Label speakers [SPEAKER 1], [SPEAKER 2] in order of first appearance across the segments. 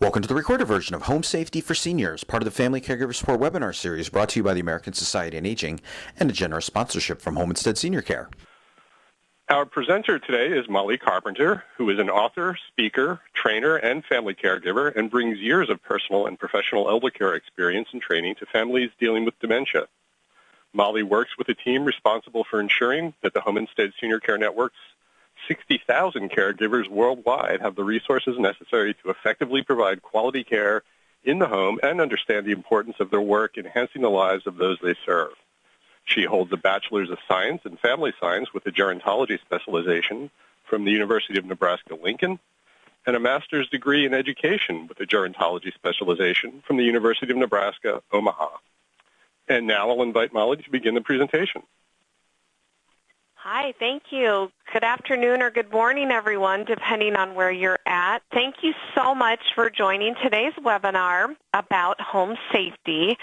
[SPEAKER 1] Welcome to the recorded version of Home Safety for Seniors, part of the Family Caregiver Support webinar series brought to you by the American Society on Aging and a generous sponsorship from Home Instead Senior Care.
[SPEAKER 2] Our presenter today is Molly Carpenter, who is an author, speaker, trainer, and family caregiver, and brings years of personal and professional elder care experience and training to families dealing with dementia. Molly works with a team responsible for ensuring that the Home Instead Senior Care Network's 60,000 caregivers worldwide have the resources necessary to effectively provide quality care in the home and understand the importance of their work enhancing the lives of those they serve. She holds a Bachelor's of Science in Family Science with a gerontology specialization from the University of Nebraska-Lincoln and a master's degree in education with a gerontology specialization from the University of Nebraska-Omaha. And now I'll invite Molly to begin the presentation.
[SPEAKER 3] Hi, thank you. Good afternoon or good morning, everyone, depending on where you're at. Thank you so much for joining today's webinar about home safety.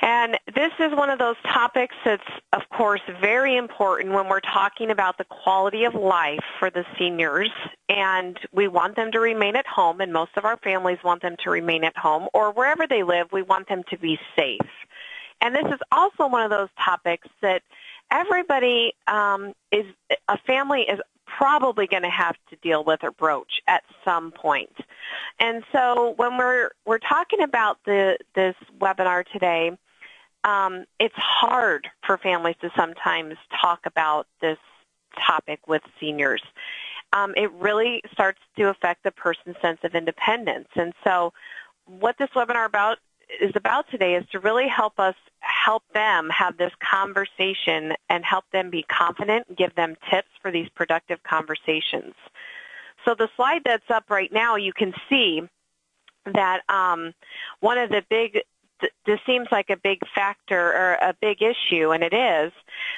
[SPEAKER 3] And this is one of those topics that's, of course, very important when we're talking about the quality of life for the seniors. And we want them to remain at home, and most of our families want them to remain at home, or wherever they live, we want them to be safe. And this is also one of those topics that everybody a family is probably going to have to deal with or broach at some point. And so when we're talking about this webinar today, it's hard for families to sometimes talk about this topic with seniors. It really starts to affect the person's sense of independence. And so what this webinar is about today is to really help them have this conversation and help them be confident and give them tips for these productive conversations. So the slide that's up right now, you can see that one of the this seems like a big factor or a big issue, and it is,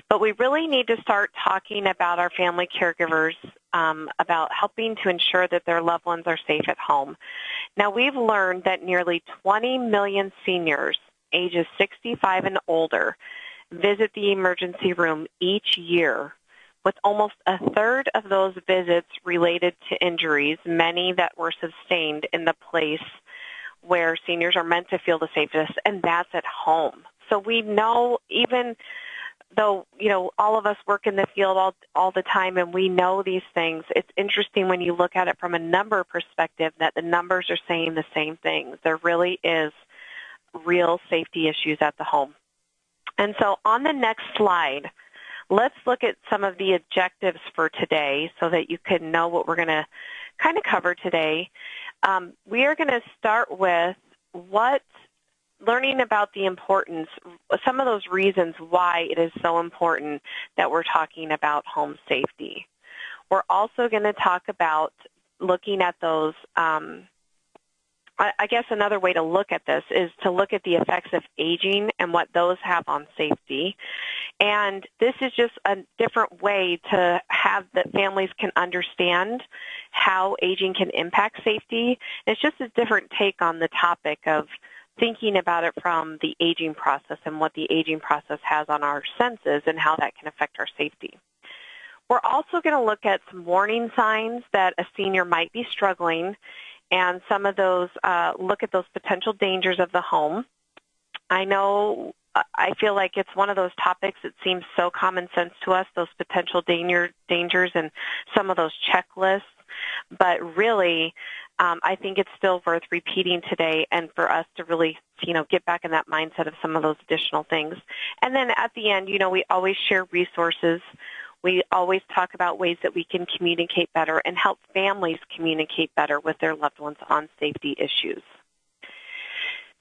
[SPEAKER 3] but we really need to start talking about our family caregivers, about helping to ensure that their loved ones are safe at home. Now, we've learned that nearly 20 million seniors ages 65 and older visit the emergency room each year, with almost a third of those visits related to injuries, many that were sustained in the place where seniors are meant to feel the safest, and that's at home. So we know, even though, all of us work in the field all the time and we know these things, it's interesting when you look at it from a number perspective that the numbers are saying the same things. There really is real safety issues at the home. And so on the next slide, let's look at some of the objectives for today so that you can know what we're going to kind of cover today. We are going to start with learning about the importance, some of those reasons why it is so important that we're talking about home safety. We're also going to talk about looking at those, I guess another way to look at this is to look at the effects of aging and what those have on safety. And this is just a different way to have that families can understand how aging can impact safety. It's just a different take on the topic of thinking about it from the aging process and what the aging process has on our senses and how that can affect our safety. We're also going to look at some warning signs that a senior might be struggling, and some of those look at those potential dangers of the home. I feel like it's one of those topics that seems so common sense to us, those potential dangers and some of those checklists. But really, I think it's still worth repeating today and for us to really, get back in that mindset of some of those additional things. And then at the end, we always share resources. We always talk about ways that we can communicate better and help families communicate better with their loved ones on safety issues.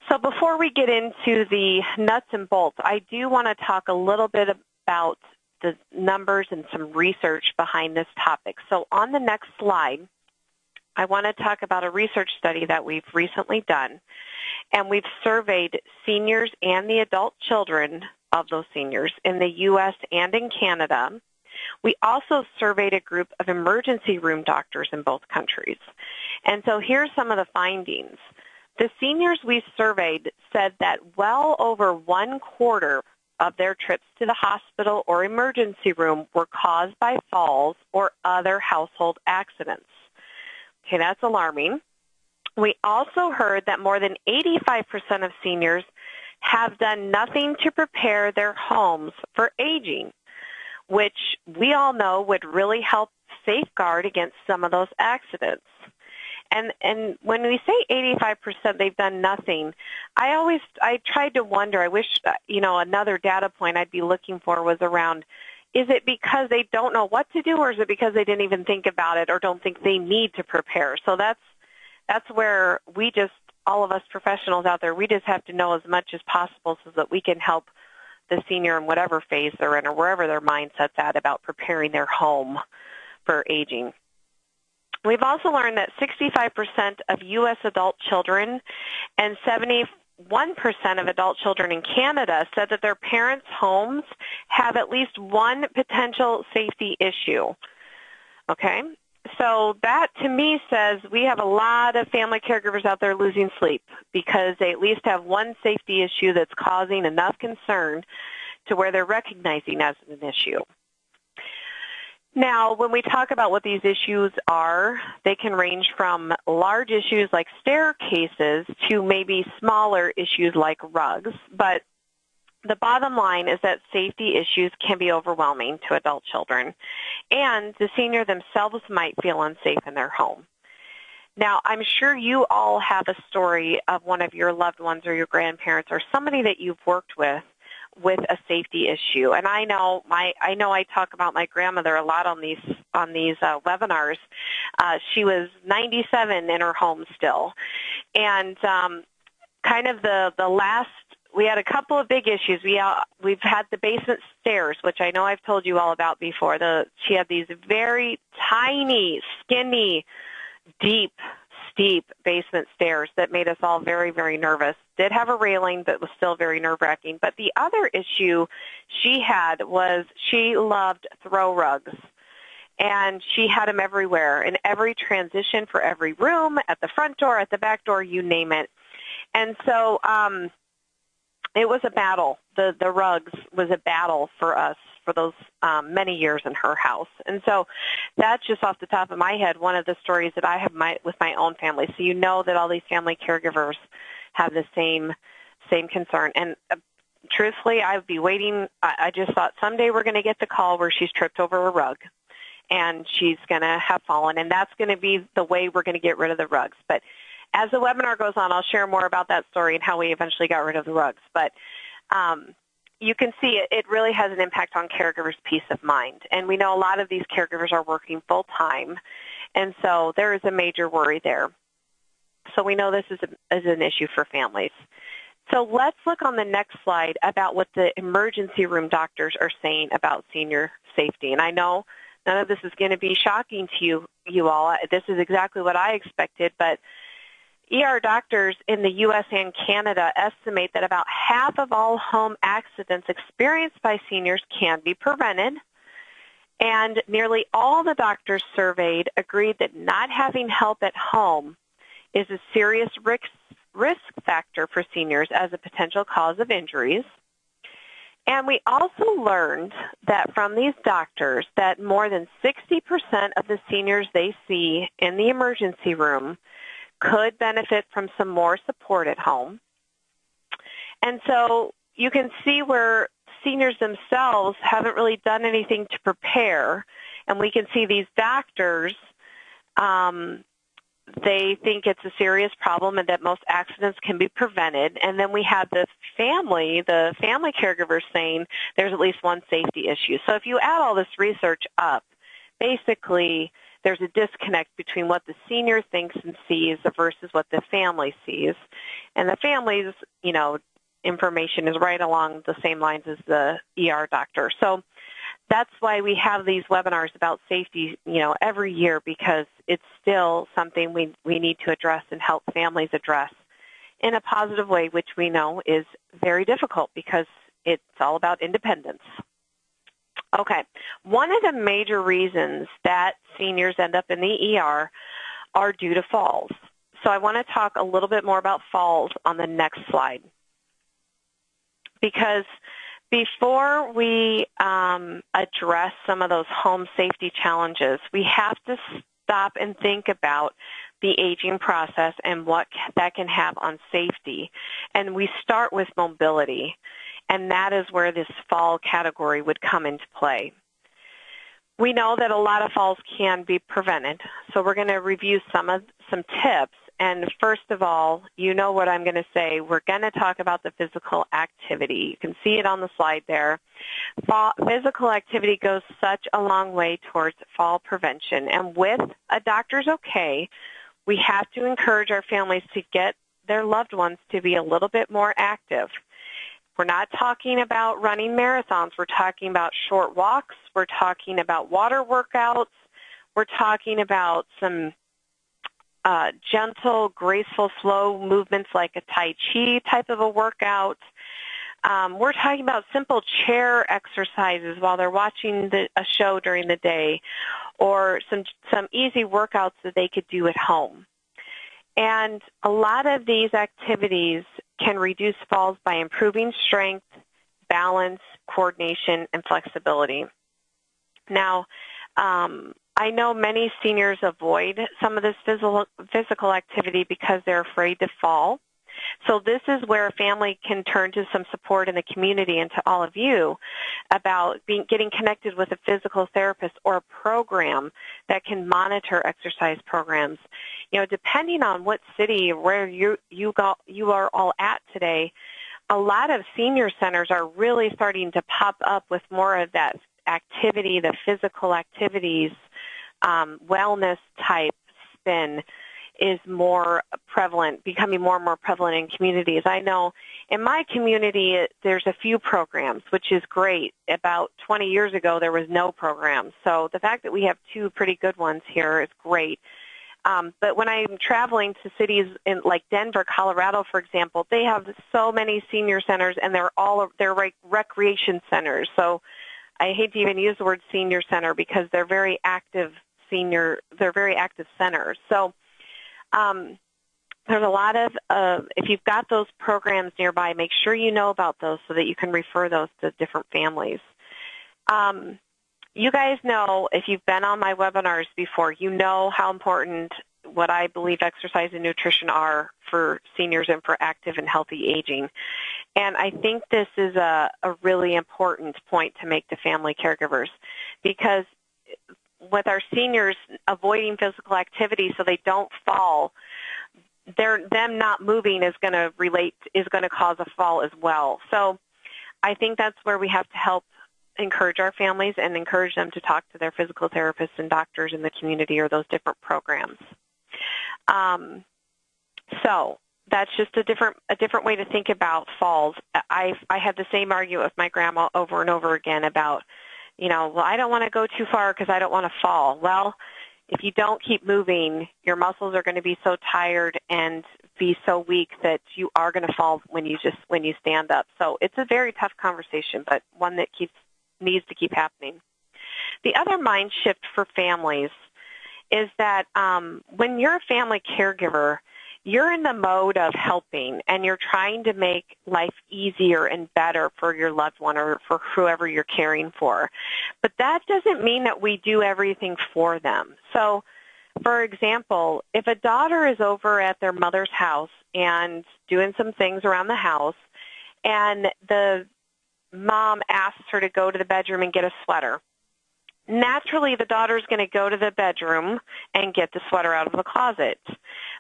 [SPEAKER 3] So before we get into the nuts and bolts, I do want to talk a little bit about the numbers and some research behind this topic. So on the next slide, I want to talk about a research study that we've recently done, and we've surveyed seniors and the adult children of those seniors in the U.S. and in Canada. We also surveyed a group of emergency room doctors in both countries. And so here's some of the findings. The seniors we surveyed said that well over 1/4 of their trips to the hospital or emergency room were caused by falls or other household accidents. Okay, that's alarming. We also heard that more than 85% of seniors have done nothing to prepare their homes for aging, which we all know would really help safeguard against some of those accidents. And when we say 85% they've done nothing, I tried to wonder, I wish, another data point I'd be looking for was around, is it because they don't know what to do, or is it because they didn't even think about it or don't think they need to prepare? So that's where all of us professionals out there, we just have to know as much as possible so that we can help the senior in whatever phase they're in or wherever their mindset's at about preparing their home for aging. We've also learned that 65% of U.S. adult children and 71% of adult children in Canada said that their parents' homes have at least one potential safety issue. Okay? So that, to me, says we have a lot of family caregivers out there losing sleep because they at least have one safety issue that's causing enough concern to where they're recognizing as an issue. Now, when we talk about what these issues are, they can range from large issues like staircases to maybe smaller issues like rugs. But the bottom line is that safety issues can be overwhelming to adult children, and the senior themselves might feel unsafe in their home. Now, I'm sure you all have a story of one of your loved ones or your grandparents or somebody that you've worked with a safety issue. And I know I talk about my grandmother a lot on these webinars. She was 97 in her home still. And kind of the last, we had a couple of big issues. We've had the basement stairs, which I know I've told you all about before. She had these very tiny, skinny, deep, steep basement stairs that made us all very, very nervous. Did have a railing, but was still very nerve-wracking. But the other issue she had was she loved throw rugs. And she had them everywhere, in every transition for every room, at the front door, at the back door, you name it. And so it was a battle. The rugs was a battle for us for those many years in her house. And so that's just off the top of my head one of the stories that I have with my own family. So you know that all these family caregivers have the same concern. And truthfully, I would be waiting. I just thought someday we're going to get the call where she's tripped over a rug and she's going to have fallen, and that's going to be the way we're going to get rid of the rugs. But as the webinar goes on, I'll share more about that story and how we eventually got rid of the rugs. But you can see it really has an impact on caregivers' peace of mind. And we know a lot of these caregivers are working full-time, and so there is a major worry there. So we know this is an issue for families. So let's look on the next slide about what the emergency room doctors are saying about senior safety. And I know none of this is going to be shocking to you all. This is exactly what I expected, but ER doctors in the U.S. and Canada estimate that about half of all home accidents experienced by seniors can be prevented, and nearly all the doctors surveyed agreed that not having help at home is a serious risk factor for seniors as a potential cause of injuries. And we also learned that from these doctors that more than 60% of the seniors they see in the emergency room could benefit from some more support at home. And so you can see where seniors themselves haven't really done anything to prepare, and we can see these doctors, they think it's a serious problem and that most accidents can be prevented. And then we have the family caregivers saying there's at least one safety issue. So if you add all this research up, basically there's a disconnect between what the senior thinks and sees versus what the family sees. And the family's, information is right along the same lines as the ER doctor. So that's why we have these webinars about safety, every year, because it's still something we need to address and help families address in a positive way, which we know is very difficult because it's all about independence. Okay, one of the major reasons that seniors end up in the ER are due to falls. So I want to talk a little bit more about falls on the next slide. Because before we address some of those home safety challenges, we have to stop and think about the aging process and what that can have on safety. And we start with mobility, and that is where this fall category would come into play. We know that a lot of falls can be prevented, so we're going to review some tips. And first of all, you know what I'm going to say. We're going to talk about the physical activity. You can see it on the slide there. Physical activity goes such a long way towards fall prevention. And with a doctor's okay, we have to encourage our families to get their loved ones to be a little bit more active. We're not talking about running marathons. We're talking about short walks. We're talking about water workouts. We're talking about some gentle, graceful, slow movements like a Tai Chi type of a workout. We're talking about simple chair exercises while they're watching a show during the day, or some easy workouts that they could do at home. And a lot of these activities can reduce falls by improving strength, balance, coordination, and flexibility. Now, I know many seniors avoid some of this physical activity because they're afraid to fall. So this is where a family can turn to some support in the community and to all of you about getting connected with a physical therapist or a program that can monitor exercise programs. You know, depending on what city where you are all at today, a lot of senior centers are really starting to pop up with more of that activity, the physical activities, wellness type spin is more prevalent, becoming more and more prevalent in communities. I know in my community there's a few programs, which is great. About 20 years ago there was no programs. So the fact that we have two pretty good ones here is great. But when I'm traveling to cities in like Denver, Colorado, for example, they have so many senior centers, and they're recreation centers. So I hate to even use the word senior center because they're very active centers. So there's a lot of, if you've got those programs nearby, make sure you know about those so that you can refer those to different families. You guys know, if you've been on my webinars before, you know how important what I believe exercise and nutrition are for seniors and for active and healthy aging. And I think this is a really important point to make to family caregivers, because with our seniors avoiding physical activity so they don't fall, them not moving is going to cause a fall as well. So I think that's where we have to help encourage our families and encourage them to talk to their physical therapists and doctors in the community or those different programs. So that's just a different way to think about falls. I had the same argument with my grandma over and over again about, well, I don't want to go too far because I don't want to fall. Well, if you don't keep moving, your muscles are going to be so tired and be so weak that you are going to fall when you stand up. So it's a very tough conversation, but one that needs to keep happening. The other mind shift for families is that when you're a family caregiver, you're in the mode of helping, and you're trying to make life easier and better for your loved one or for whoever you're caring for. But that doesn't mean that we do everything for them. So, for example, if a daughter is over at their mother's house and doing some things around the house, and the mom asks her to go to the bedroom and get a sweater, naturally the daughter's going to go to the bedroom and get the sweater out of the closet.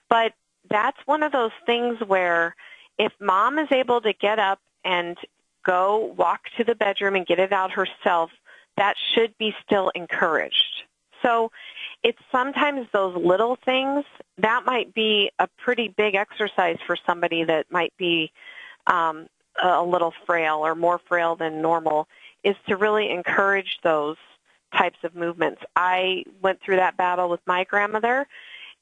[SPEAKER 3] But that's one of those things where if mom is able to get up and go walk to the bedroom and get it out herself, that should be still encouraged. So it's sometimes those little things that might be a pretty big exercise for somebody that might be a little frail or more frail than normal, is to really encourage those types of movements. I went through that battle with my grandmother,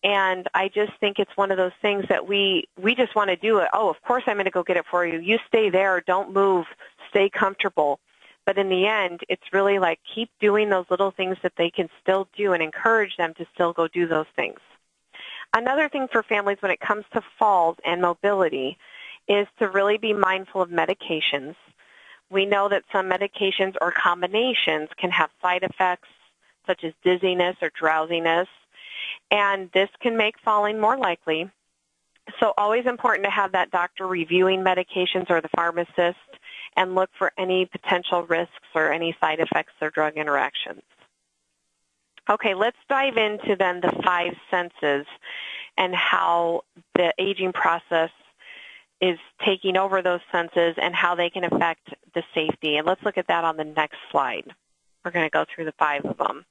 [SPEAKER 3] and I just think it's one of those things that we just want to do it. Oh, of course I'm going to go get it for you. You stay there. Don't move. Stay comfortable. But in the end, it's really like keep doing those little things that they can still do and encourage them to still go do those things. Another thing for families when it comes to falls and mobility is to really be mindful of medications. We know that some medications or combinations can have side effects such as dizziness or drowsiness. and this can make falling more likely. So always important to have that doctor reviewing medications or the pharmacist and look for any potential risks or any side effects or drug interactions. Okay, let's dive into then the 5 senses and how the aging process is taking over those senses and how they can affect the safety. And let's look at that on the next slide. We're going to go through the 5 of them.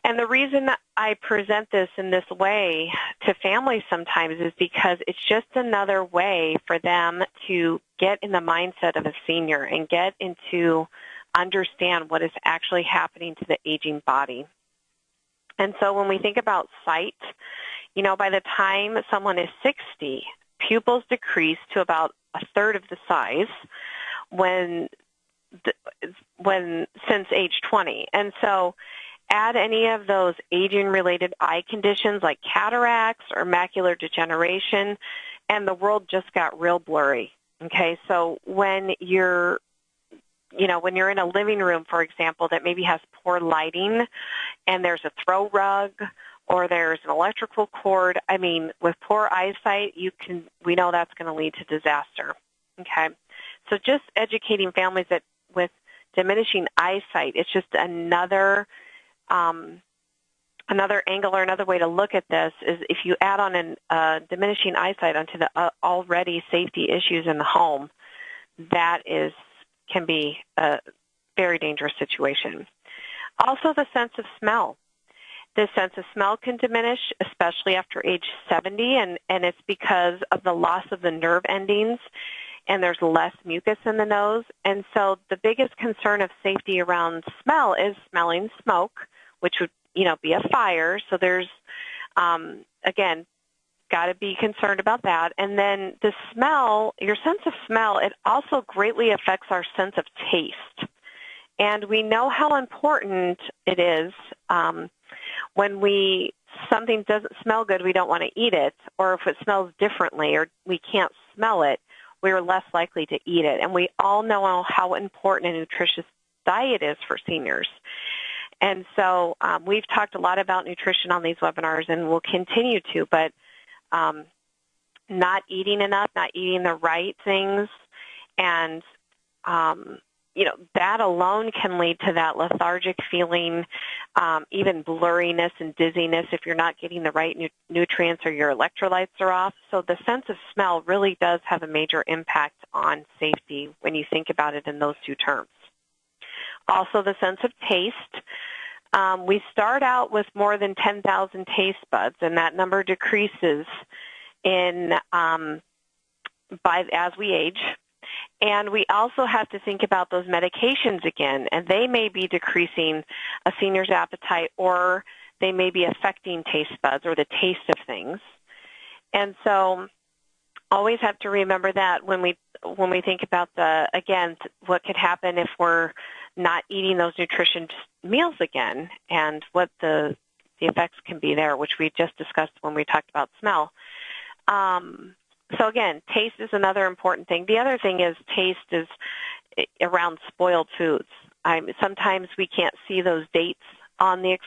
[SPEAKER 3] And the reason that I present this in this way to families sometimes is because it's just another way for them to get in the mindset of a senior and get into understand what is actually happening to the aging body. And so when we think about sight, you know, by the time someone is 60, pupils decrease to about a third of the size since age 20. And so add any of those aging-related eye conditions like cataracts or macular degeneration, and the world just got real blurry. Okay, so when you're in a living room, for example, that maybe has poor lighting and there's a throw rug or there's an electrical cord, I mean, with poor eyesight, we know that's going to lead to disaster. Okay, so just educating families that with diminishing eyesight, it's just another angle or another way to look at this is if you add on diminishing eyesight onto the already safety issues in the home, that can be a very dangerous situation. Also, the sense of smell. The sense of smell can diminish, especially after age 70, and it's because of the loss of the nerve endings, and there's less mucus in the nose. And so the biggest concern of safety around smell is smelling smoke, which would, be a fire. So there's, again, got to be concerned about that. And then the smell, your sense of smell, it also greatly affects our sense of taste. And we know how important it is when something doesn't smell good, we don't want to eat it, or if it smells differently or we can't smell it, we're less likely to eat it. And we all know how important a nutritious diet is for seniors. And so we've talked a lot about nutrition on these webinars and we'll continue to, but not eating enough, not eating the right things, and that alone can lead to that lethargic feeling, even blurriness and dizziness if you're not getting the right nutrients or your electrolytes are off. So the sense of smell really does have a major impact on safety when you think about it in those 2 terms. Also, the sense of taste. We start out with more than 10,000 taste buds, and that number decreases as we age. And we also have to think about those medications again, and they may be decreasing a senior's appetite, or they may be affecting taste buds or the taste of things. And so always have to remember that when we think about what could happen if we're not eating those nutritious meals again, and what the effects can be there, which we just discussed when we talked about smell. So again, taste is another important thing. The other thing is taste is around spoiled foods. Sometimes we can't see those dates on the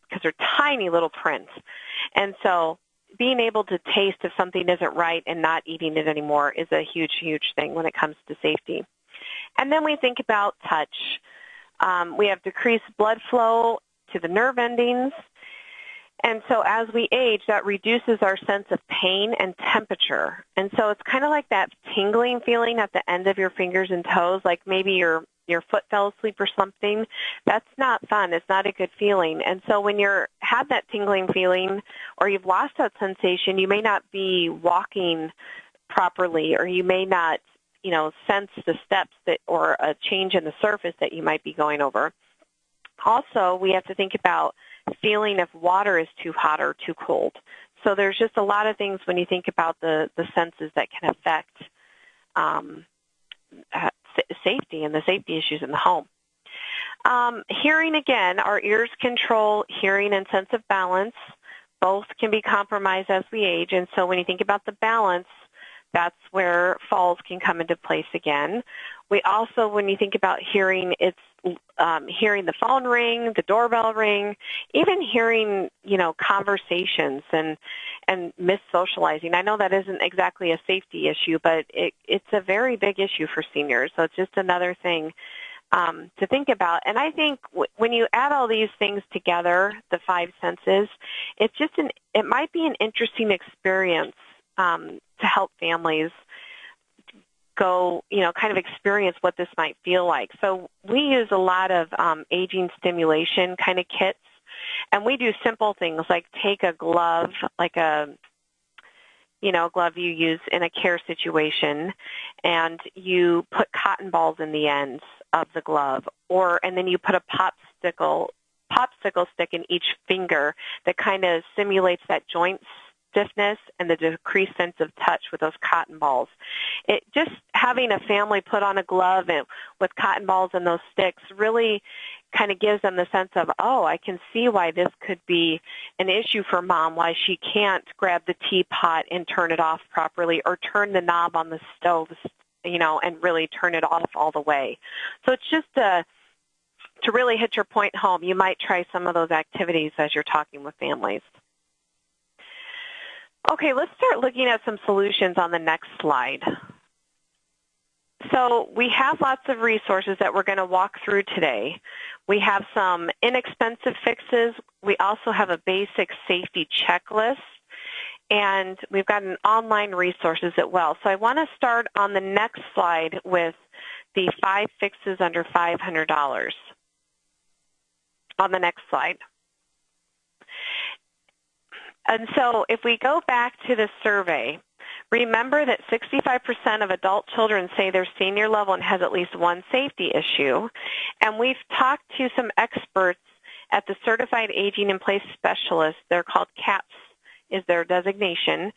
[SPEAKER 3] because they're tiny little prints, and so being able to taste if something isn't right and not eating it anymore is a huge, huge thing when it comes to safety. And then we think about touch. We have decreased blood flow to the nerve endings. And so as we age, that reduces our sense of pain and temperature. And so it's kind of like that tingling feeling at the end of your fingers and toes, like maybe your foot fell asleep or something. That's not fun. It's not a good feeling. And so when you have that tingling feeling or you've lost that sensation, you may not be walking properly, or you may not sense the steps or a change in the surface that you might be going over. Also, we have to think about feeling if water is too hot or too cold. So there's just a lot of things when you think about the senses that can affect safety and the safety issues in the home. Hearing, again, our ears control hearing and sense of balance. Both can be compromised as we age. And so when you think about the balance, That's where falls can come into place again. We also, when you think about hearing, it's hearing the phone ring, the doorbell ring, even hearing, conversations and mis-socializing. I know that isn't exactly a safety issue, but it's a very big issue for seniors. So it's just another thing to think about. And I think when you add all these things together, the five senses, it might be an interesting experience to help families go, kind of experience what this might feel like. So we use a lot of aging stimulation kind of kits, and we do simple things like take a glove, like a glove you use in a care situation, and you put cotton balls in the ends of the glove, and then you put a popsicle stick in each finger that kind of simulates that joint stiffness and the decreased sense of touch with those cotton balls. Just having a family put on a glove with cotton balls and those sticks really kind of gives them the sense of, oh, I can see why this could be an issue for Mom, why she can't grab the teapot and turn it off properly or turn the knob on the stove, and really turn it off all the way. So it's just to really hit your point home, you might try some of those activities as you're talking with families. Okay, let's start looking at some solutions on the next slide. So we have lots of resources that we're going to walk through today. We have some inexpensive fixes. We also have a basic safety checklist, and we've got an online resources as well. So I want to start on the next slide with the 5 fixes under $500 on the next slide. And so if we go back to the survey, remember that 65% of adult children say they're senior level and has at least one safety issue. And we've talked to some experts at the Certified Aging in Place Specialists. They're called CAPS is their designation.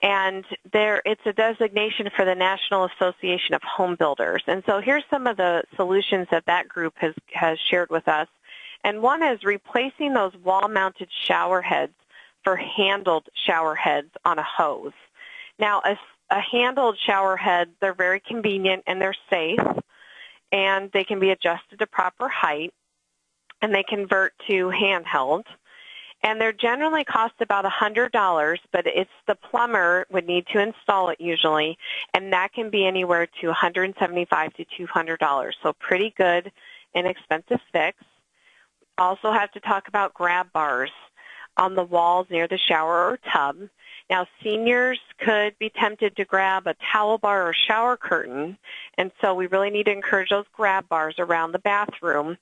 [SPEAKER 3] And it's a designation for the National Association of Home Builders. And so here's some of the solutions that group has shared with us. And one is replacing those wall-mounted shower heads for handled shower heads on a hose. Now, a handled shower head, they're very convenient and they're safe, and they can be adjusted to proper height, and they convert to handheld. And they're generally cost about $100, but it's the plumber would need to install it usually, and that can be anywhere to $175 to $200. So pretty good, inexpensive fix. Also have to talk about grab bars on the walls near the shower or tub. Now, seniors could be tempted to grab a towel bar or shower curtain, and so we really need to encourage those grab bars around the bathroom.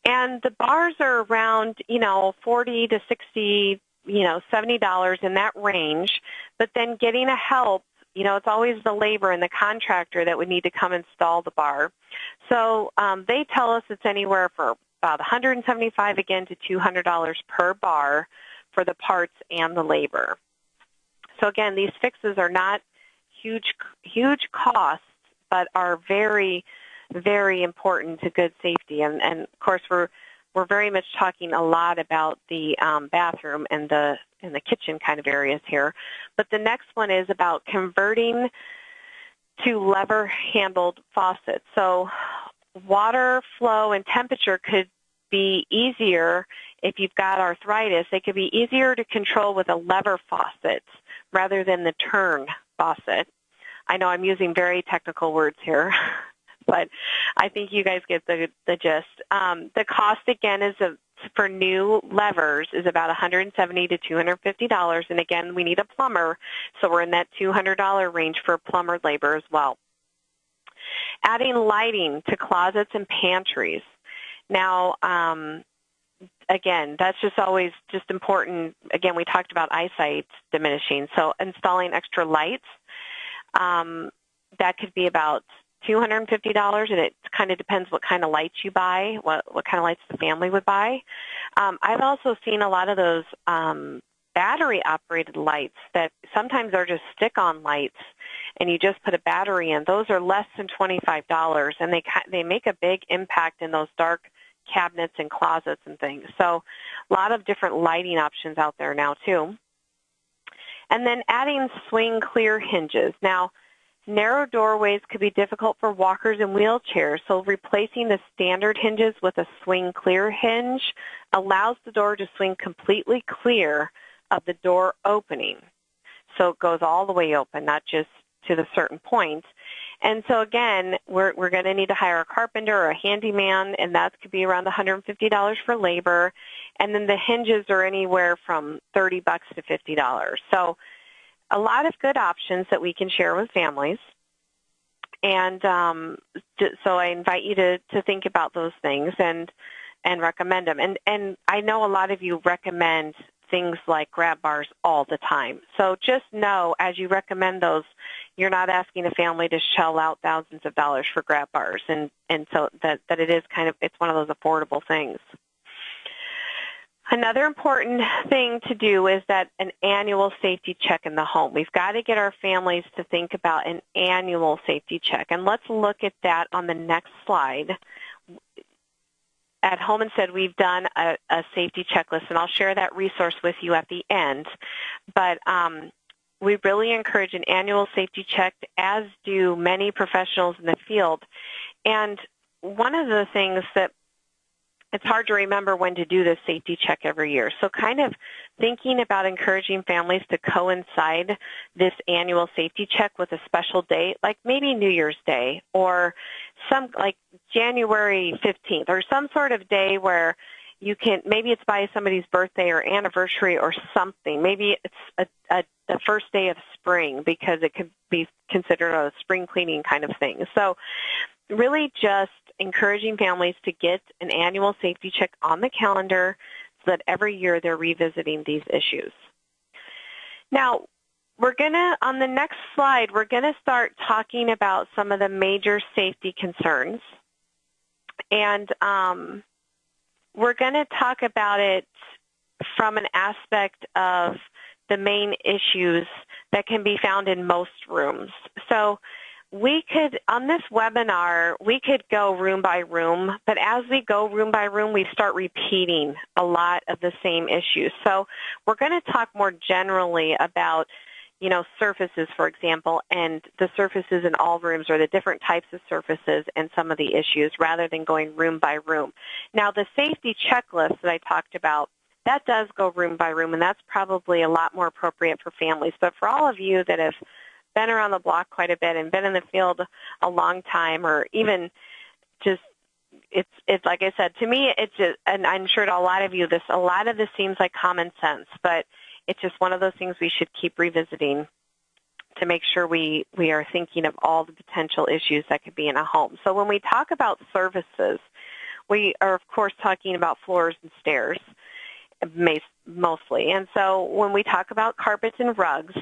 [SPEAKER 3] And the bars are around, $40 to $60, $70 in that range, but then getting a help, it's always the labor and the contractor that would need to come install the bar. So they tell us it's anywhere for about $175 again to $200 per bar for the parts and the labor. So again, these fixes are not huge costs, but are very, very important to good safety. And of course, we're very much talking a lot about the bathroom and the kitchen kind of areas here. But the next one is about converting to lever-handled faucets. So water flow and temperature could be easier if you've got arthritis. They could be easier to control with a lever faucet rather than the turn faucet. I know I'm using very technical words here, but I think you guys get the gist. The cost, again, for new levers is about $170 to $250, and again, we need a plumber, so we're in that $200 range for plumber labor as well. Adding lighting to closets and pantries. Now, again, that's just always just important. Again, we talked about eyesight diminishing, so installing extra lights, that could be about $250, and it kind of depends what kind of lights you buy, what kind of lights the family would buy. I've also seen a lot of those battery-operated lights that sometimes are just stick-on lights, and you just put a battery in. Those are less than $25, and they make a big impact in those dark cabinets and closets and things. So a lot of different lighting options out there now, too. And then adding swing clear hinges. Now, Narrow doorways could be difficult for walkers and wheelchairs, so replacing the standard hinges with a swing clear hinge allows the door to swing completely clear of the door opening. So it goes all the way open, not just to the certain point. And so again, we're going to need to hire a carpenter or a handyman, and that could be around $150 for labor. And then the hinges are anywhere from $30 to $50. So a lot of good options that we can share with families. And so I invite you to think about those things and recommend them. And I know a lot of you recommend things like grab bars all the time. So just know as you recommend those, you're not asking a family to shell out thousands of dollars for grab bars. And so that it is it's one of those affordable things. Another important thing to do is that an annual safety check in the home. We've got to get our families to think about an annual safety check. And let's look at that on the next slide. At Home Instead, we've done a safety checklist, and I'll share that resource with you at the end. But we really encourage an annual safety check, as do many professionals in the field. And one of the things that it's hard to remember when to do this safety check every year. So kind of thinking about encouraging families to coincide this annual safety check with a special date, like maybe New Year's Day or some like January 15th or some sort of day where you can, maybe it's by somebody's birthday or anniversary or something. Maybe it's the first day of spring because it could be considered a spring cleaning kind of thing. So really just encouraging families to get an annual safety check on the calendar so that every year they're revisiting these issues. Now, on the next slide, we're going to start talking about some of the major safety concerns. And we're going to talk about it from an aspect of the main issues that can be found in most rooms. So on this webinar, we could go room by room, but as we go room by room, we start repeating a lot of the same issues. So we're going to talk more generally about, surfaces, for example, and the surfaces in all rooms or the different types of surfaces and some of the issues rather than going room by room. Now, the safety checklist that I talked about, that does go room by room, and that's probably a lot more appropriate for families. But for all of you that have been around the block quite a bit and been in the field a long time, or even just, it's like I said, to me, it's just, and I'm sure to a lot of you, a lot of this seems like common sense, but it's just one of those things we should keep revisiting to make sure we are thinking of all the potential issues that could be in a home. So when we talk about services, we are, of course, talking about floors and stairs mostly. And so when we talk about carpets and rugs,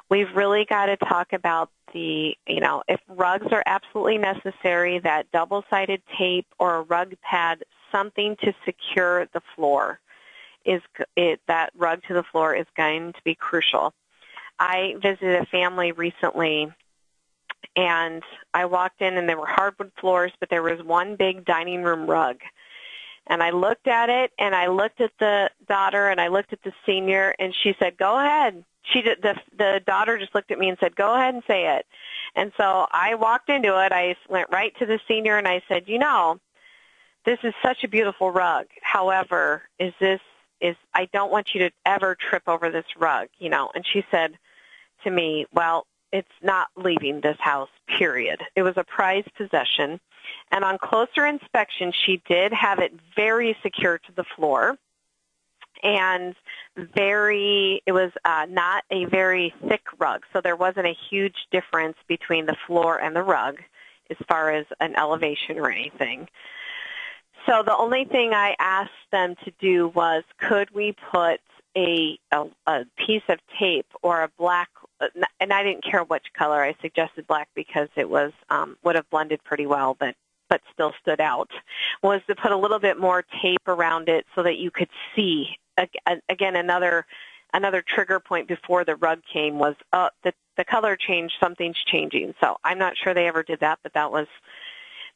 [SPEAKER 3] we've really got to talk about if rugs are absolutely necessary, that double-sided tape or a rug pad, something to secure the floor, that rug to the floor is going to be crucial. I visited a family recently, and I walked in, and there were hardwood floors, but there was one big dining room rug. And I looked at it, and I looked at the daughter, and I looked at the senior, and she said, "Go ahead." The daughter just looked at me and said, "Go ahead and say it." And so I walked into it. I went right to the senior, and I said, "This is such a beautiful rug. However, I don't want you to ever trip over this rug, And she said to me, "Well, it's not leaving this house, period." It was a prized possession. And on closer inspection, she did have it very secure to the floor. And it was not a very thick rug, so there wasn't a huge difference between the floor and the rug as far as an elevation or anything. So the only thing I asked them to do was, could we put a piece of tape or a black, and I didn't care which color. I suggested black because it was would have blended pretty well, but still stood out, was to put a little bit more tape around it so that you could see. Again, another trigger point before the rug came was the color changed, something's changing. So I'm not sure they ever did that, but that was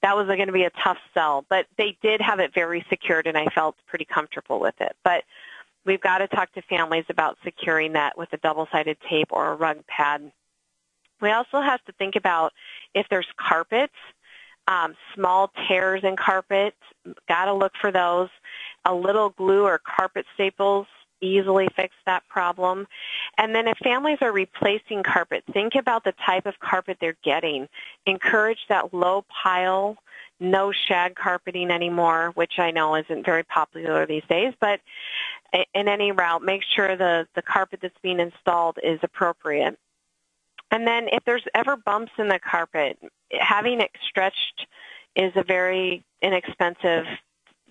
[SPEAKER 3] going to be a tough sell. But they did have it very secured, and I felt pretty comfortable with it. But we've got to talk to families about securing that with a double-sided tape or a rug pad We also have to think about if there's carpets, small tears in carpet, got to look for those. A little glue or carpet staples easily fix that problem. And then if families are replacing carpet, think about the type of carpet they're getting. Encourage that low pile, no shag carpeting anymore, which I know isn't very popular these days, but in any route, make sure the carpet that's being installed is appropriate. And then if there's ever bumps in the carpet, having it stretched is a very inexpensive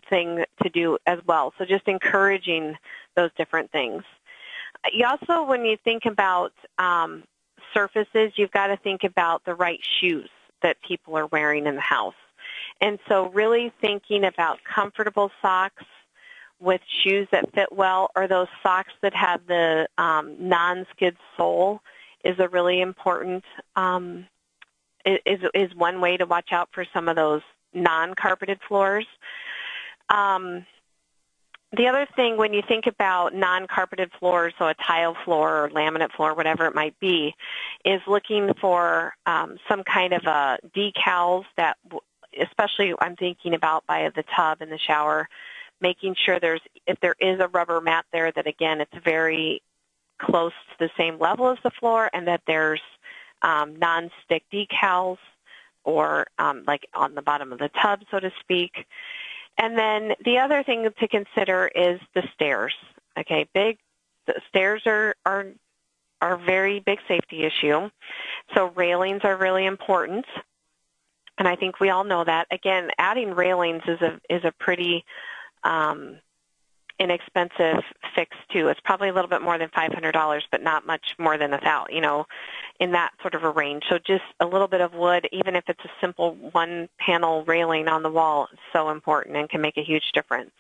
[SPEAKER 3] thing to do as well. So just encouraging those different things. You also, when you think about surfaces, you've got to think about the right shoes that people are wearing in the house. And so really thinking about comfortable socks with shoes that fit well, or those socks that have the non-skid sole is a really important, is one way to watch out for some of those non-carpeted floors. The other thing, when you think about non-carpeted floors, so a tile floor or laminate floor, whatever it might be, is looking for some kind of decals that, especially I'm thinking about by the tub and the shower, making sure if there is a rubber mat there, that again, it's very close to the same level as the floor, and that there's non-stick decals or like on the bottom of the tub, so to speak. And then the other thing to consider is the stairs. Okay, the stairs are a very big safety issue. So railings are really important, and I think we all know that. Again, adding railings is a pretty inexpensive fix too. It's probably a little bit more than $500, but not much more than $1,000, in that sort of a range. So just a little bit of wood, even if it's a simple one-panel railing on the wall, is so important and can make a huge difference.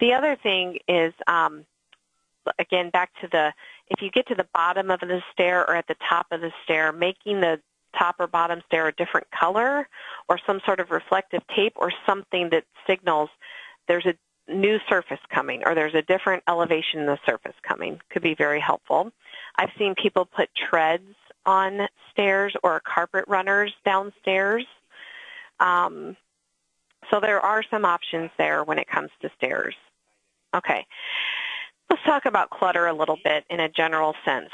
[SPEAKER 3] The other thing is, again, back to if you get to the bottom of the stair or at the top of the stair, making the top or bottom stair a different color or some sort of reflective tape or something that signals there's a new surface coming or there's a different elevation in the surface coming could be very helpful. I've seen people put treads on stairs or carpet runners downstairs. So there are some options there when it comes to stairs. Okay, let's talk about clutter a little bit in a general sense.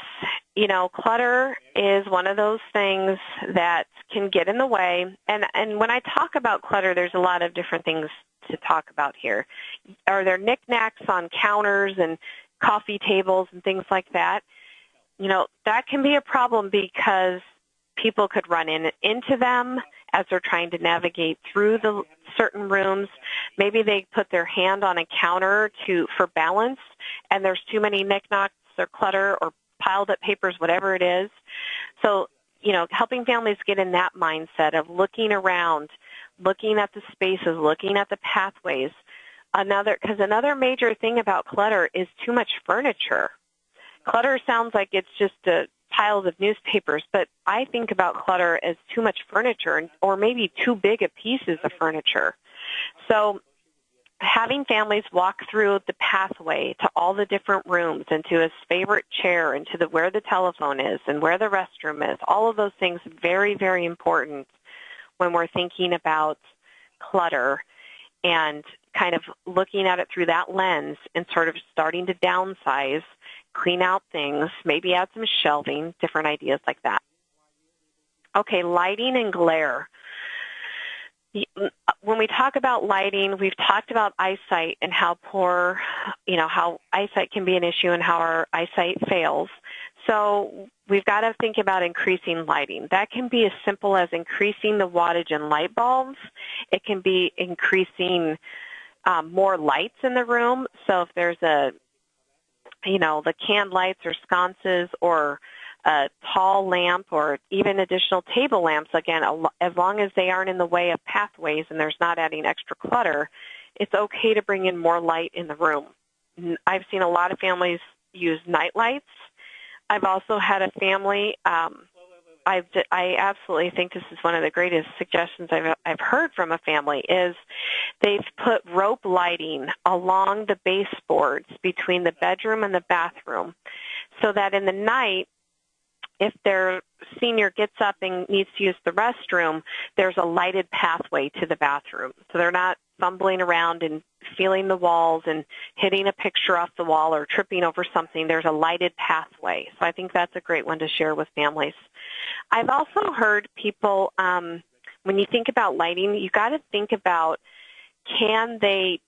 [SPEAKER 3] Clutter is one of those things that can get in the way. And when I talk about clutter, there's a lot of different things to talk about here. Are there knickknacks on counters and coffee tables and things like that? That can be a problem because people could run into them as they're trying to navigate through the certain rooms. Maybe they put their hand on a counter for balance, and there's too many knickknacks or clutter or piled up papers, whatever it is. So, helping families get in that mindset of looking around, looking at the spaces, looking at the pathways. Because another major thing about clutter is too much furniture. Clutter sounds like it's just piles of newspapers, but I think about clutter as too much furniture or maybe too big a pieces of furniture. So having families walk through the pathway to all the different rooms and to his favorite chair and to where the telephone is and where the restroom is, all of those things very, very important when we're thinking about clutter and kind of looking at it through that lens and sort of starting to downsize, clean out things, maybe add some shelving, different ideas like that. Okay, lighting and glare. When we talk about lighting, we've talked about eyesight and how poor, how eyesight can be an issue and how our eyesight fails. So we've got to think about increasing lighting. That can be as simple as increasing the wattage in light bulbs. It can be increasing more lights in the room. So if there's the canned lights or sconces or a tall lamp or even additional table lamps, again, as long as they aren't in the way of pathways and there's not adding extra clutter, it's okay to bring in more light in the room. I've seen a lot of families use night lights. I've also had a family, I absolutely think this is one of the greatest suggestions I've heard from a family, is they've put rope lighting along the baseboards between the bedroom and the bathroom so that in the night, if they're senior gets up and needs to use the restroom, there's a lighted pathway to the bathroom. So they're not fumbling around and feeling the walls and hitting a picture off the wall or tripping over something. There's a lighted pathway. So I think that's a great one to share with families. I've also heard people, when you think about lighting, you got to think about, can the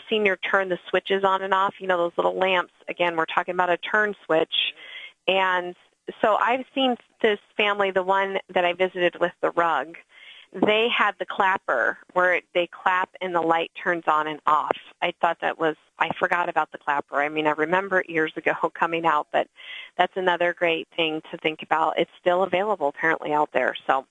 [SPEAKER 3] senior turn the switches on and off? You know, those little lamps. Again, we're talking about a turn switch. And so I've seen this family, the one that I visited with the rug, they had the clapper where they clap and the light turns on and off. I thought that was, I forgot about the clapper. I mean, I remember it years ago coming out, but that's another great thing to think about. It's still available apparently out there. So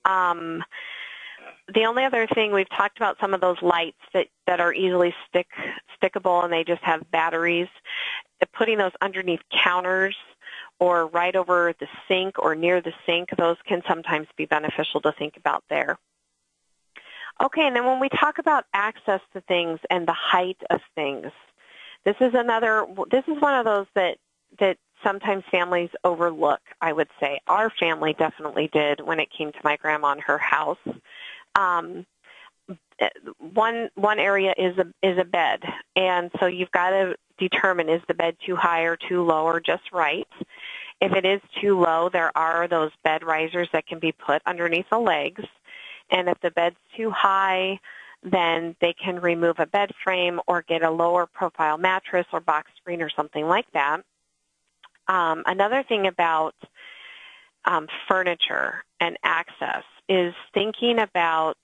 [SPEAKER 3] the only other thing, we've talked about some of those lights that are easily stickable and they just have batteries. Putting those underneath counters or right over the sink or near the sink, those can sometimes be beneficial to think about there. Okay, and then when we talk about access to things and the height of things, this is one of those that sometimes families overlook, I would say. Our family definitely did when it came to my grandma and her house. One area is a bed, and so you've got to determine, is the bed too high or too low or just right? If it is too low, there are those bed risers that can be put underneath the legs, and if the bed's too high, then they can remove a bed frame or get a lower profile mattress or box spring or something like that. Another thing about furniture and access is thinking about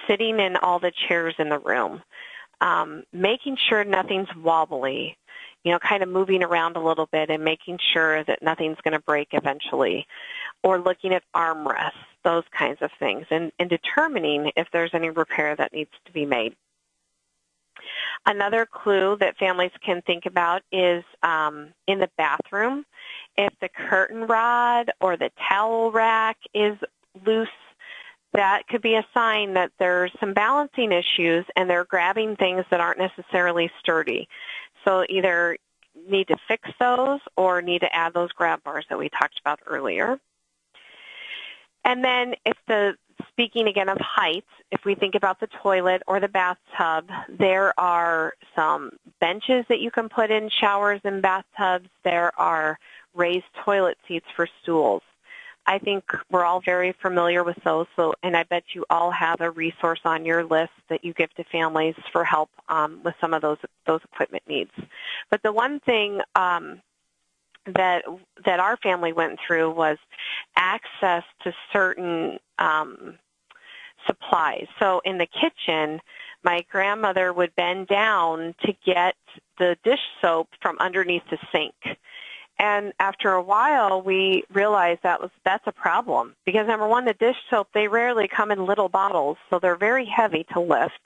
[SPEAKER 3] sitting in all the chairs in the room, making sure nothing's wobbly, kind of moving around a little bit and making sure that nothing's going to break eventually, or looking at armrests, those kinds of things, and determining if there's any repair that needs to be made. Another clue that families can think about is in the bathroom, if the curtain rod or the towel rack is loose, that could be a sign that there's some balancing issues and they're grabbing things that aren't necessarily sturdy. So either need to fix those or need to add those grab bars that we talked about earlier. And then speaking again of height, if we think about the toilet or the bathtub, there are some benches that you can put in showers and bathtubs. There are raised toilet seats for stools. I think we're all very familiar with those, and I bet you all have a resource on your list that you give to families for help with some of those equipment needs. But the one thing that our family went through was access to certain supplies. So in the kitchen, my grandmother would bend down to get the dish soap from underneath the sink. And after a while, we realized that's a problem because, number one, the dish soap, they rarely come in little bottles, so they're very heavy to lift.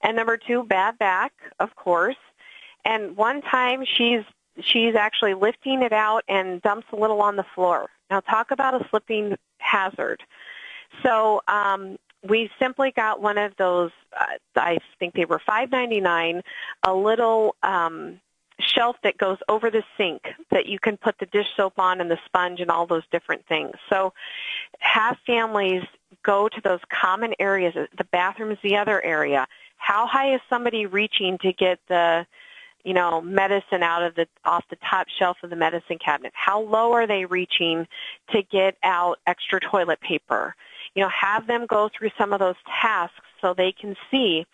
[SPEAKER 3] And number two, bad back, of course. And one time, she's actually lifting it out and dumps a little on the floor. Now, talk about a slipping hazard. So we simply got one of those, I think they were $5.99, a little shelf that goes over the sink that you can put the dish soap on and the sponge and all those different things. So have families go to those common areas. The bathroom is the other area. How high is somebody reaching to get the medicine off the top shelf of the medicine cabinet? How low are they reaching to get out extra toilet paper? Have them go through some of those tasks so they can see,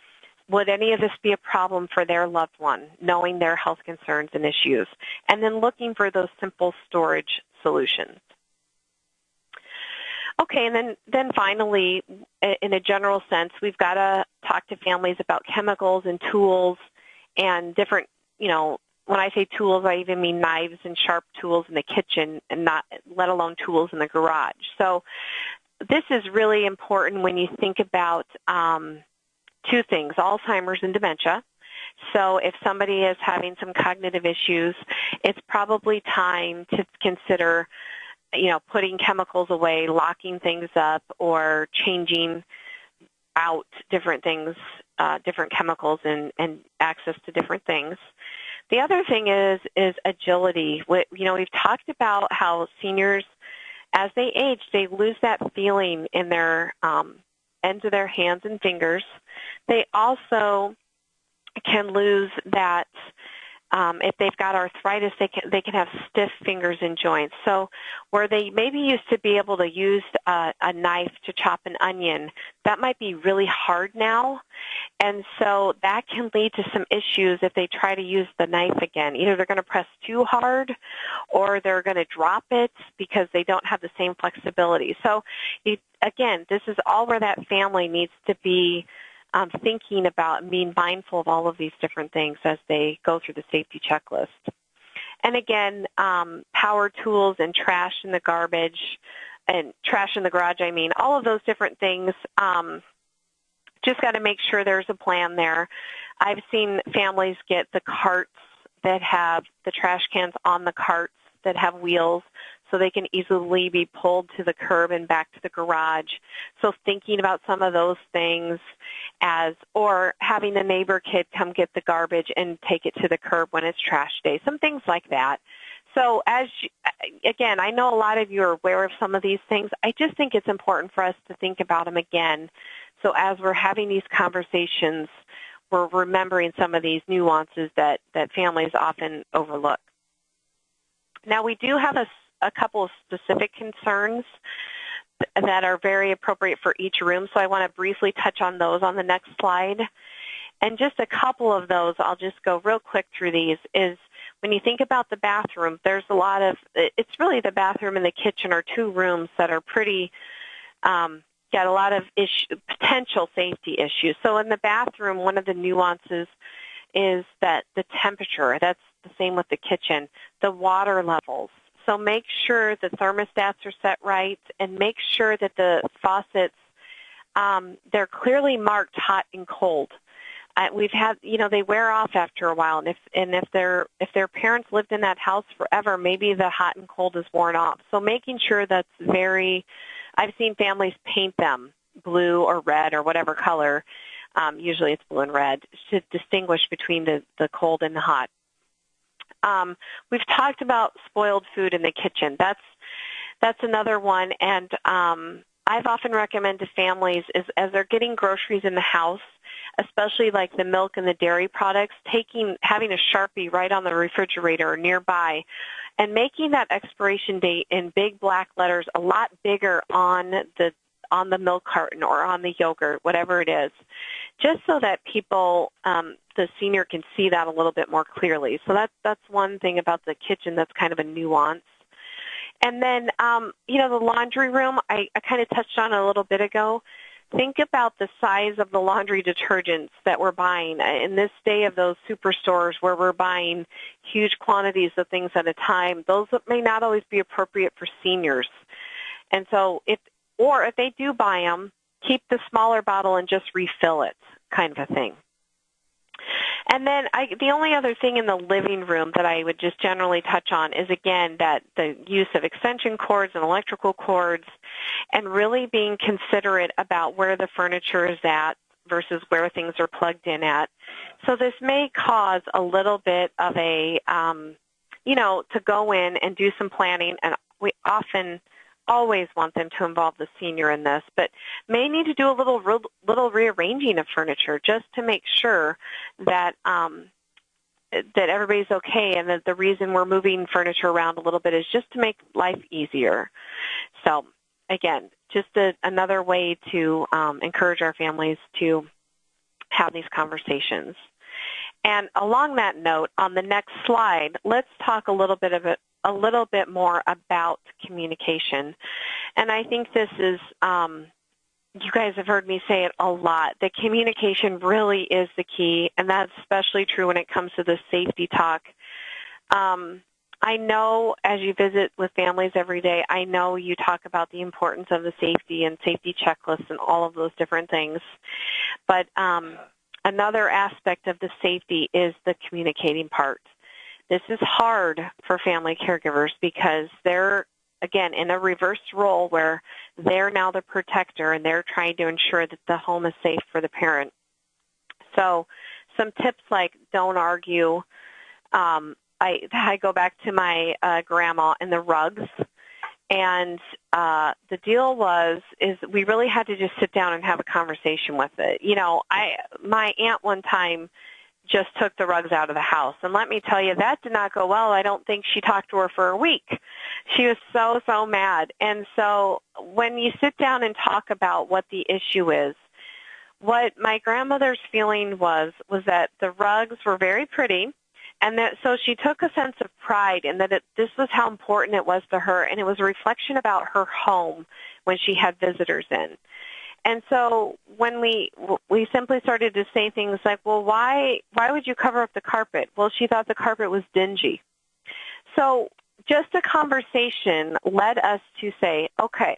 [SPEAKER 3] would any of this be a problem for their loved one, knowing their health concerns and issues, and then looking for those simple storage solutions. Okay, and then finally, in a general sense, we've got to talk to families about chemicals and tools and different, when I say tools, I even mean knives and sharp tools in the kitchen and not, let alone tools in the garage. So this is really important when you think about two things, Alzheimer's and dementia. So if somebody is having some cognitive issues, it's probably time to consider, putting chemicals away, locking things up, or changing out different things, different chemicals and access to different things. The other thing is agility. We've talked about how seniors, as they age, they lose that feeling in their ends of their hands and fingers. They also can lose that. If they've got arthritis, they can have stiff fingers and joints. So where they maybe used to be able to use a knife to chop an onion, that might be really hard now. And so that can lead to some issues if they try to use the knife again. Either they're going to press too hard or they're going to drop it because they don't have the same flexibility. So again, this is all where that family needs to be thinking about and being mindful of all of these different things as they go through the safety checklist. And again, power tools and trash in the garbage and trash in the garage, all of those different things, just got to make sure there's a plan there. I've seen families get the carts that have the trash cans on the carts that have wheels so they can easily be pulled to the curb and back to the garage. So thinking about some of those things or having the neighbor kid come get the garbage and take it to the curb when it's trash day, some things like that. So again, I know a lot of you are aware of some of these things. I just think it's important for us to think about them again. So as we're having these conversations, we're remembering some of these nuances that families often overlook. Now, we do have a couple of specific concerns that are very appropriate for each room, so I want to briefly touch on those on the next slide. And just a couple of those, I'll just go real quick through these, is when you think about the bathroom, there's a lot of, it's really the bathroom and the kitchen are two rooms that are pretty, got a lot of potential safety issues. So in the bathroom, one of the nuances is that the temperature, that's the same with the kitchen, the water levels. So make sure the thermostats are set right and make sure that the faucets, they're clearly marked hot and cold. We've had, they wear off after a while, and if their parents lived in that house forever, maybe the hot and cold is worn off. So making sure that's I've seen families paint them blue or red or whatever color. Usually it's blue and red to distinguish between the cold and the hot. We've talked about spoiled food in the kitchen. That's another one, and I've often recommend to families is as they're getting groceries in the house, especially like the milk and the dairy products, having a Sharpie right on the refrigerator or nearby, and making that expiration date in big black letters a lot bigger on the milk carton or on the yogurt, whatever it is, just so that people, the senior can see that a little bit more clearly. So that's one thing about the kitchen that's kind of a nuance. And then, the laundry room, I kind of touched on a little bit ago. Think about the size of the laundry detergents that we're buying. In this day of those superstores where we're buying huge quantities of things at a time, those may not always be appropriate for seniors. And so if they do buy them, keep the smaller bottle and just refill it, kind of a thing. And then the only other thing in the living room that I would just generally touch on is, again, that the use of extension cords and electrical cords and really being considerate about where the furniture is at versus where things are plugged in at. So this may cause a little bit of to go in and do some planning, and we always want them to involve the senior in this, but may need to do a little rearranging of furniture just to make sure that that everybody's okay, and that the reason we're moving furniture around a little bit is just to make life easier. So again, just another way to encourage our families to have these conversations. And along that note, on the next slide, let's talk a little bit more about communication. And I think this is, you guys have heard me say it a lot, that communication really is the key, and that's especially true when it comes to the safety talk. I know as you visit with families every day, I know you talk about the importance of the safety and safety checklists and all of those different things. But another aspect of the safety is the communicating part. This is hard for family caregivers because they're, again, in a reverse role where they're now the protector and they're trying to ensure that the home is safe for the parent. So some tips like don't argue, I go back to my grandma and the rugs. And the deal is we really had to just sit down and have a conversation with it. You know, my aunt one time just took the rugs out of the house. And let me tell you, that did not go well. I don't think she talked to her for a week. She was so mad. And so when you sit down and talk about what the issue is, what my grandmother's feeling was that the rugs were very pretty. And so she took a sense of pride in that this was how important it was to her, and it was a reflection about her home when she had visitors in. And so when we simply started to say things like, well, why would you cover up the carpet? Well, she thought the carpet was dingy. So just a conversation led us to say, okay,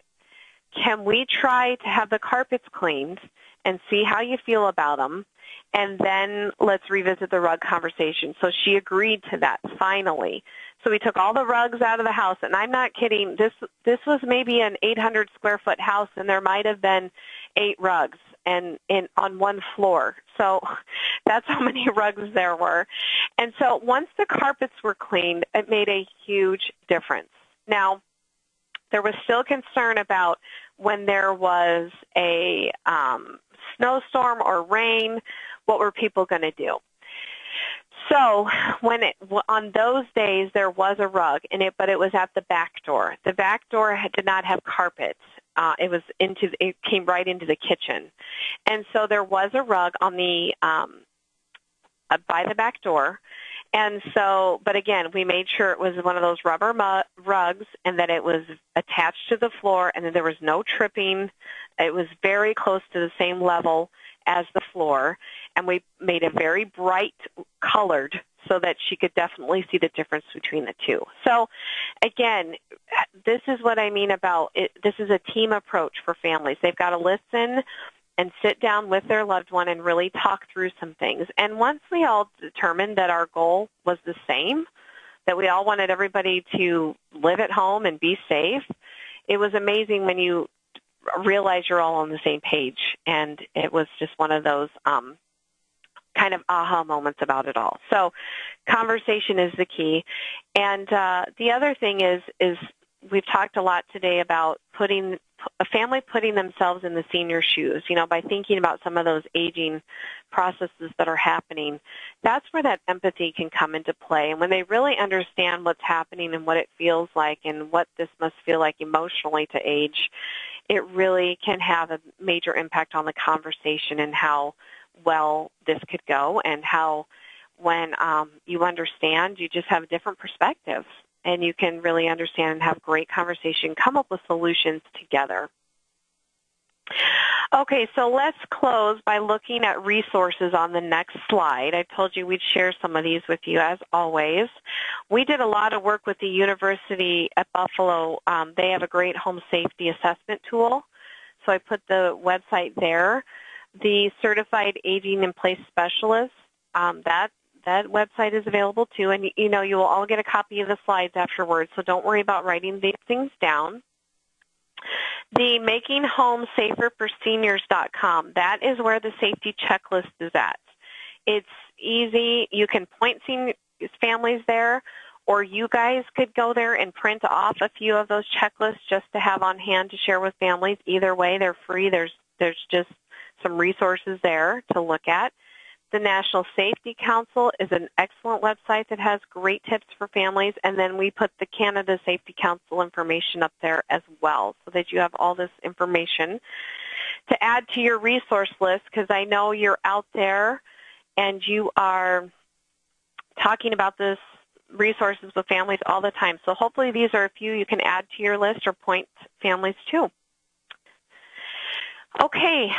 [SPEAKER 3] can we try to have the carpets cleaned and see how you feel about them? And then let's revisit the rug conversation. So she agreed to that finally. So we took all the rugs out of the house, and I'm not kidding. This was maybe an 800 square foot house, and there might have been 8 rugs and on one floor. So that's how many rugs there were. And so once the carpets were cleaned, it made a huge difference. Now, there was still concern about when there was a snowstorm or rain, what were people going to do? So on those days there was a rug but it was at the back door. The back door did not have carpets. It came right into the kitchen, and so there was a rug on the by the back door. And so, but again, we made sure it was one of those rubber rugs and that it was attached to the floor and that there was no tripping. It was very close to the same level as the floor, and we made it very bright colored so that she could definitely see the difference between the two. So again, this is what I mean about it. This is a team approach for families. They've got to listen and sit down with their loved one and really talk through some things. And once we all determined that our goal was the same, that we all wanted everybody to live at home and be safe, it was amazing when you realize you're all on the same page. And it was just one of those kind of aha moments about it all. So conversation is the key. And the other thing is we've talked a lot today about putting a family putting themselves in the senior shoes, by thinking about some of those aging processes that are happening. That's where that empathy can come into play. And when they really understand what's happening and what it feels like and what this must feel like emotionally to age, it really can have a major impact on the conversation and how well this could go, and how when you understand, you just have a different perspective. And you can really understand and have great conversation, come up with solutions together. Okay, so let's close by looking at resources on the next slide. I told you we'd share some of these with you, as always. We did a lot of work with the University at Buffalo. They have a great home safety assessment tool, so I put the website there. The Certified Aging in Place Specialist, that website is available too, and you will all get a copy of the slides afterwards, so don't worry about writing these things down. The Making Home Safer for Seniors.com, that is where the safety checklist is at. It's easy. You can point families there, or you guys could go there and print off a few of those checklists just to have on hand to share with families. Either way, they're free. There's just some resources there to look at. The National Safety Council is an excellent website that has great tips for families, and then we put the Canada Safety Council information up there as well so that you have all this information to add to your resource list, because I know you're out there and you are talking about this resources with families all the time. So hopefully these are a few you can add to your list or point families to. Okay.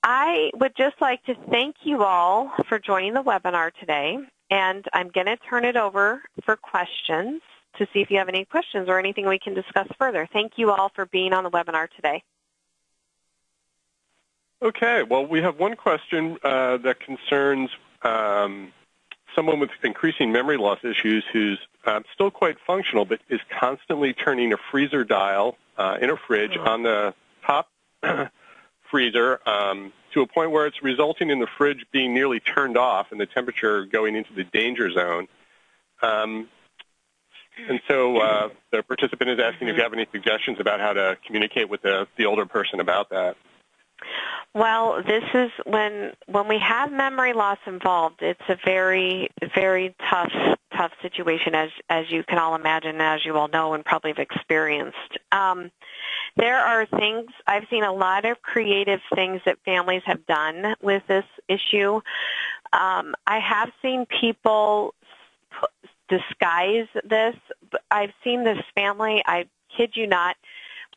[SPEAKER 3] I would just like to thank you all for joining the webinar today, and I'm going to turn it over for questions to see if you have any questions or anything we can discuss further. Thank you all for being on the webinar today.
[SPEAKER 2] Okay, well, we have one question that concerns someone with increasing memory loss issues who's still quite functional but is constantly turning a freezer dial in a fridge on the top freezer to a point where it's resulting in the fridge being nearly turned off and the temperature going into the danger zone. And so the participant is asking if you have any suggestions about how to communicate with the older person about that.
[SPEAKER 3] Well, this is when we have memory loss involved, it's a very, very tough situation, as you can all imagine, as you all know and probably have experienced. There are things, I've seen a lot of creative things that families have done with this issue. I have seen people disguise this. I've seen this family, I kid you not,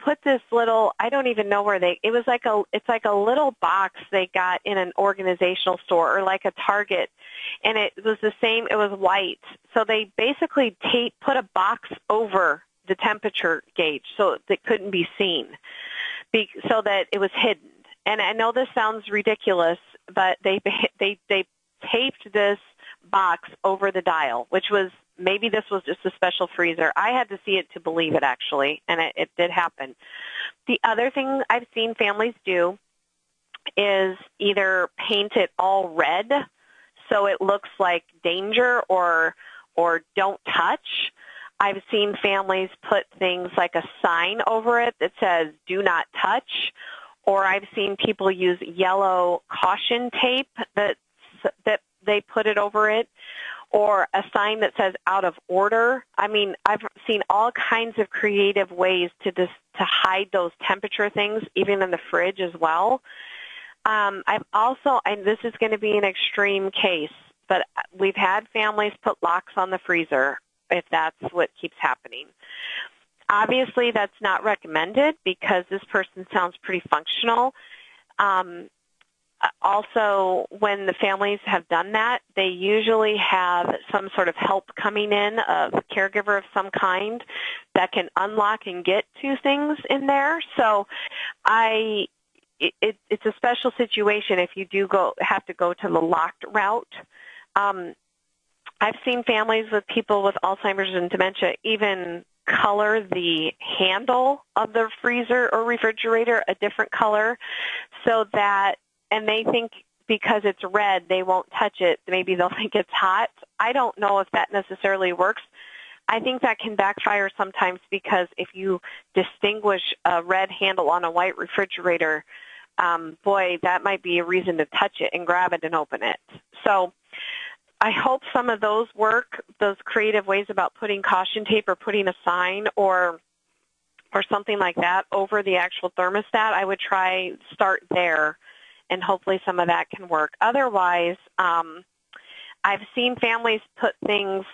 [SPEAKER 3] put this little, I don't even know where it's like a little box they got in an organizational store or like a Target, and it was the same, it was white. So they basically put a box over the temperature gauge so it couldn't be seen, so that it was hidden. And I know this sounds ridiculous, but they taped this box over the dial, which was, maybe this was just a special freezer. I had to see it to believe it, actually, and it did happen. The other thing I've seen families do is either paint it all red so it looks like danger or don't touch. I've seen families put things like a sign over it that says, do not touch, or I've seen people use yellow caution tape that they put it over it, or a sign that says out of order. I mean, I've seen all kinds of creative ways to hide those temperature things, even in the fridge as well. I've also, and this is going to be an extreme case, but we've had families put locks on the freezer if that's what keeps happening. Obviously, that's not recommended because this person sounds pretty functional. Also, when the families have done that, they usually have some sort of help coming in, a caregiver of some kind that can unlock and get to things in there. So it's a special situation if you do have to go to the locked route. I've seen families with people with Alzheimer's and dementia even color the handle of the freezer or refrigerator a different color so that, and they think because it's red, they won't touch it. Maybe they'll think it's hot. I don't know if that necessarily works. I think that can backfire sometimes because if you distinguish a red handle on a white refrigerator, boy, that might be a reason to touch it and grab it and open it. So I hope some of those work, those creative ways about putting caution tape or putting a sign or something like that over the actual thermostat. I would start there, and hopefully some of that can work. Otherwise, I've seen families put things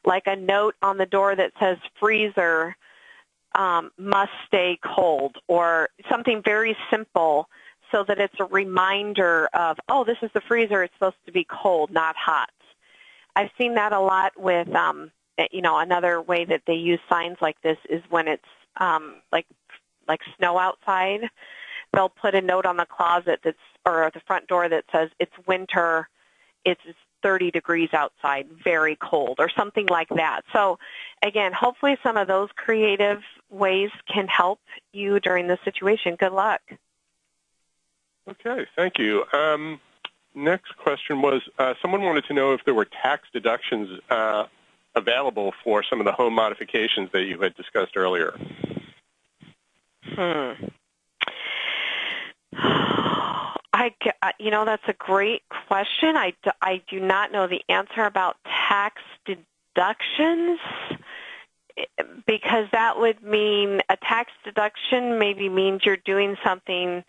[SPEAKER 3] like a note on the door that says freezer must stay cold, or something very simple so that it's a reminder of, oh, this is the freezer, it's supposed to be cold, not hot. I've seen that a lot with, another way that they use signs like this is when it's like snow outside. They'll put a note on the closet or the front door that says it's winter, it's 30 degrees outside, very cold, or something like that. So again, hopefully some of those creative ways can help you during this situation. Good luck.
[SPEAKER 2] Okay, thank you. Next question was, someone wanted to know if there were tax deductions available for some of the home modifications that you had discussed earlier.
[SPEAKER 3] That's a great question. I do not know the answer about tax deductions, because that would mean a tax deduction maybe means you're doing something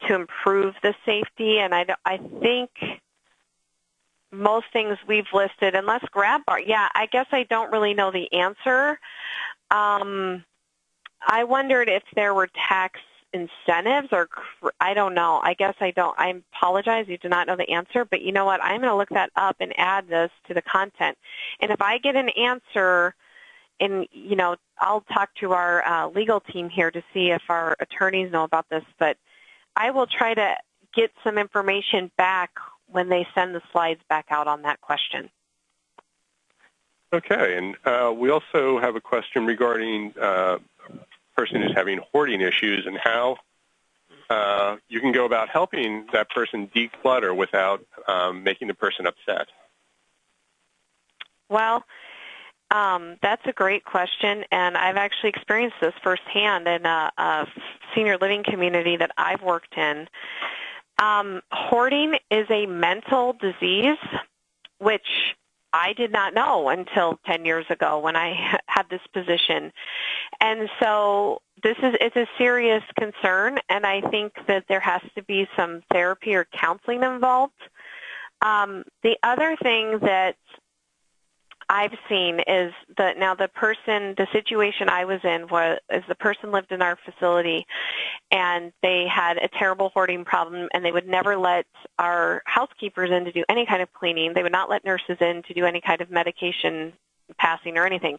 [SPEAKER 3] to improve the safety, and I think most things we've listed, unless grab bar, I guess I don't really know the answer. I wondered if there were tax incentives, or I don't know. I guess I don't. I apologize. You do not know the answer, but you know what? I'm going to look that up and add this to the content. And if I get an answer, and I'll talk to our legal team here to see if our attorneys know about this, but I will try to get some information back when they send the slides back out on that question.
[SPEAKER 2] Okay, and we also have a question regarding a person who's having hoarding issues and how you can go about helping that person declutter without making the person upset.
[SPEAKER 3] Well, That's a great question, and I've actually experienced this firsthand in a senior living community that I've worked in. Hoarding is a mental disease, which I did not know until 10 years ago when I had this position. And so it's a serious concern, and I think that there has to be some therapy or counseling involved. The other thing that I've seen is that now the situation I was in is the person lived in our facility, and they had a terrible hoarding problem, and they would never let our housekeepers in to do any kind of cleaning. They would not let nurses in to do any kind of medication passing or anything.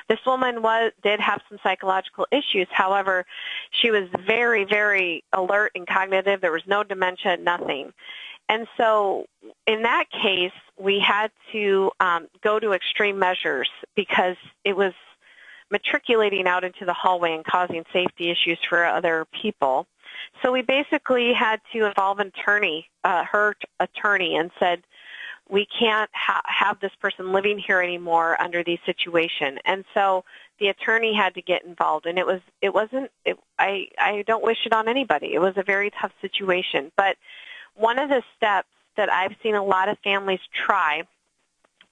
[SPEAKER 3] This woman did have some psychological issues. However, she was very, very alert and cognitive. There was no dementia, nothing. And so in that case, we had to go to extreme measures because it was matriculating out into the hallway and causing safety issues for other people. So we basically had to involve her attorney, and said, we can't have this person living here anymore under these situations. And so the attorney had to get involved, and I don't wish it on anybody. It was a very tough situation. But one of the steps that I've seen a lot of families try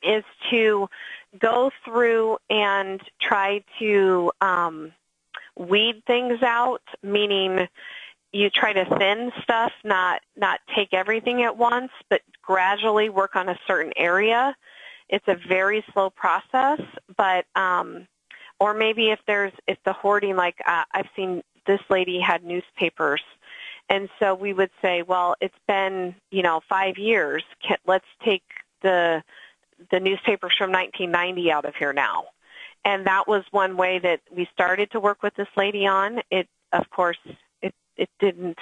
[SPEAKER 3] is to go through and try to weed things out, meaning you try to thin stuff, not take everything at once, but gradually work on a certain area. It's a very slow process, but or maybe if the hoarding, like I've seen this lady had newspapers. And so we would say, well, it's been, 5 years. Let's take the newspapers from 1990 out of here now. And that was one way that we started to work with this lady on. It didn't,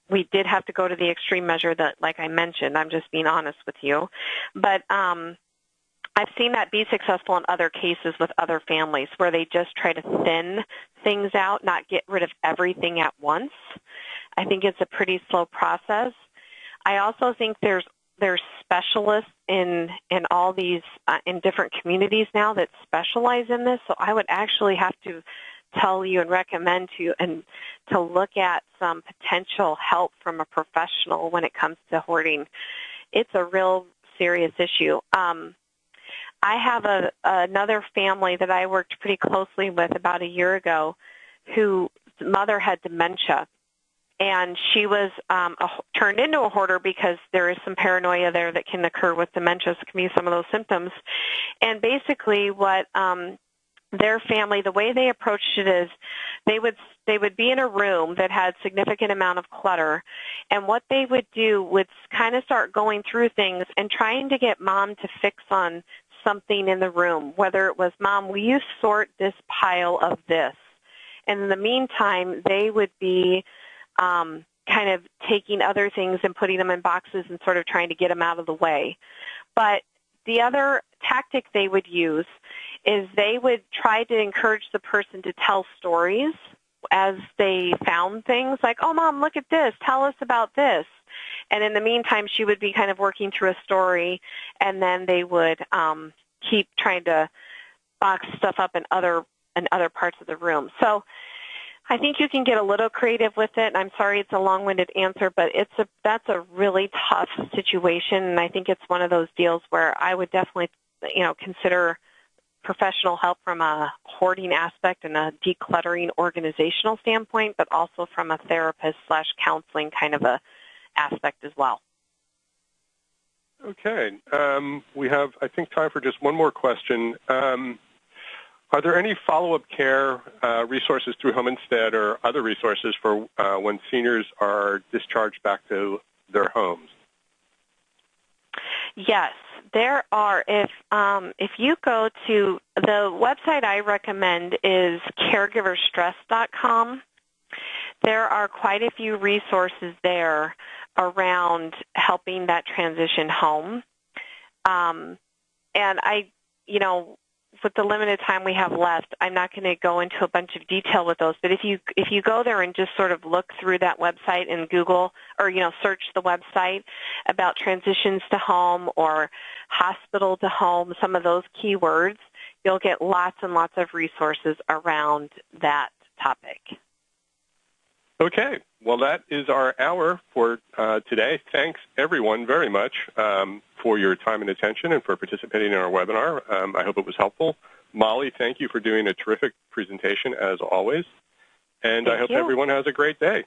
[SPEAKER 3] we did have to go to the extreme measure that, like I mentioned, I'm just being honest with you. But I've seen that be successful in other cases with other families where they just try to thin things out, not get rid of everything at once. I think it's a pretty slow process. I also think there's specialists in all these in different communities now that specialize in this. So I would actually have to tell you and recommend to look at some potential help from a professional when it comes to hoarding. It's a real serious issue. I have another family that I worked pretty closely with about a year ago whose mother had dementia. And she was turned into a hoarder because there is some paranoia there that can occur with dementia. So it can be some of those symptoms. And basically what their family, the way they approached it is they would be in a room that had significant amount of clutter. And what they would do would kind of start going through things and trying to get mom to fix on something in the room, whether it was, Mom, will you sort this pile of this? And in the meantime, they would be kind of taking other things and putting them in boxes and sort of trying to get them out of the way. But the other tactic they would use is they would try to encourage the person to tell stories as they found things, like, oh, Mom, look at this. Tell us about this. And in the meantime, she would be kind of working through a story, and then they would keep trying to box stuff up in other parts of the room. So I think you can get a little creative with it. I'm sorry it's a long-winded answer, but that's a really tough situation, and I think it's one of those deals where I would definitely, consider professional help from a hoarding aspect and a decluttering organizational standpoint, but also from a therapist/counseling kind of a aspect as well.
[SPEAKER 2] Okay. We have, I think, time for just one more question. Are there any follow-up care resources through Home Instead or other resources for when seniors are discharged back to their homes?
[SPEAKER 3] Yes, there are. If you go to the website I recommend is caregiverstress.com. There are quite a few resources there around helping that transition home. And with the limited time we have left, I'm not going to go into a bunch of detail with those. But if you go there and just sort of look through that website and Google or search the website about transitions to home or hospital to home, some of those keywords, you'll get lots and lots of resources around that topic.
[SPEAKER 2] Okay. Well, that is our hour for today. Thanks, everyone, very much for your time and attention and for participating in our webinar. I hope it was helpful. Molly, thank you for doing a terrific presentation, as always. And I hope everyone has a great day.